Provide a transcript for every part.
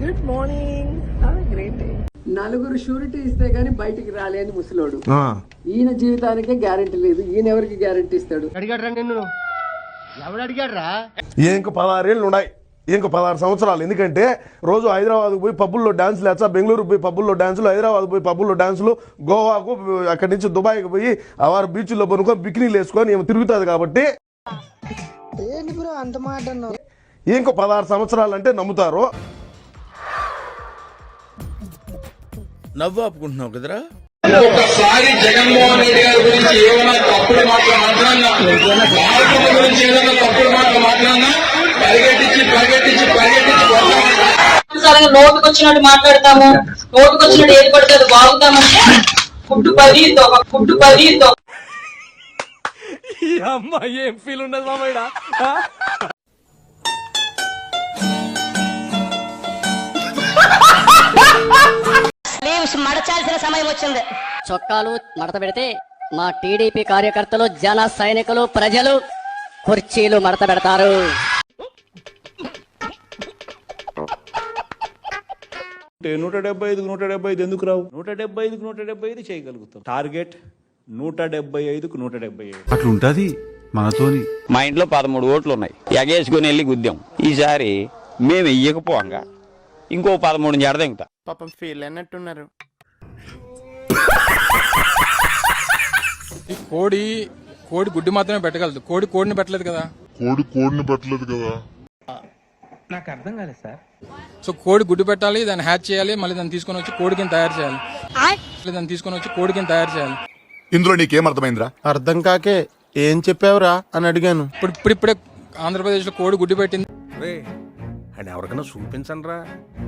Good morning, great day. నలుగురు surety ఇస్తే గానీ బయటికి రాలేని ముసలోడు. ఈయన జీవితానికే గ్యారెంటీ లేదు, ఈయన ఎవరికి గ్యారెంటీ ఇస్తాడు? అడిగాడ్రా నిన్ను, ఎవడు అడిగాడ్రా? ఇంక 16 ఏళ్ళు ఉన్నాయి, ఇంక 16 సంవత్సరాలు. ఎందుకంటే రోజు హైదరాబాద్ పోయి పబ్బుల్లో డాన్సులు వేస్తా, బెంగళూరు పోయి పబ్బుల్లో డాన్సులు, హైదరాబాద్ పోయి పబ్బుల్లో డాన్సులు, గోవాకు, అక్కడి నుంచి దుబాయ్కి పోయి ఆవారు బీచ్లో పనుకొని బికినీలు వేసుకొని ఏమో తిరుగుతుంది. కాబట్టి ఇంకో 16 సంవత్సరాలు అంటే నమ్ముతారు. నవ్వు ఆపుకుంటున్నావు కదరా. ఒక్కసారి జగన్మోహన్ రెడ్డి గారి గురించి ఏమైనా తప్పుడు మాటలు మాట్లాడినా, మార్పుల గురించి ఏదైనా తప్పుడు మాటలు మాట్లాడినా పరిగెట్టించి నోటుకు వచ్చినట్టు మాట్లాడతాము, నోటుకు వచ్చినట్టు ఏది పడితే అది బాగుతామంటే ఫుడ్ 10 అమ్మాయి ఏం ఫీల్ ఉండదు మామయ్య. మడచాల్సిన సమయం వచ్చింది. చొక్కాలు మడత పెడితే మా టీడీపీ కార్యకర్తలు, జన సైనికులు, ప్రజలు కుర్చీలు మడత పెడతారు. అంటే 175 ఎందుకు రావు? 175 చేయగలుగుతాం. టార్గెట్ 175కు 175. అట్లుంటది మనతోని. మా ఇంట్లో 13 ఓట్లు ఉన్నాయి, ఎగేసుకుని వెళ్ళి గుద్దాం. ఈసారి మేము వెయ్యకపోంగా ఇంకో 13 జడదెంగుతా. పాపం ఫీల్ అన్నట్టున్నారు. కోడి గుడ్డి మాత్రమే పెట్టగలదు, కోడిని పెట్టలేదు కదా. నాకు అర్థం కాలేదు సార్. సో కోడి గుడ్డు పెట్టాలి, దాన్ని హ్యాచ్ చేయాలి, మళ్ళీ దాన్ని తీసుకొని వచ్చి కోడికి తయారు చేయాలి. ఇందులో నీకేం అర్థమైందిరా? అర్థం కాకే ఏం చెప్పావురా అని అడిగాను. ఇప్పుడే ఆంధ్రప్రదేశ్ లో కోడి గుడ్డు పెట్టింది. అని ఎవరికైనా చూపించండి రా,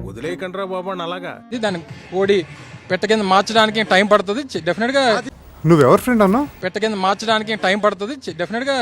వదిలేయకండి రా బాబు అని. అలాగా దాన్ని కోడి పెట్ట కింద మార్చడానికి టైం పడుతుంది డెఫినెట్ గా. నువ్వెవరి ఫ్రెండ్ అన్నా? పెట్ట కింద మార్చడానికి టైం పడుతుంది డెఫినెట్ గా.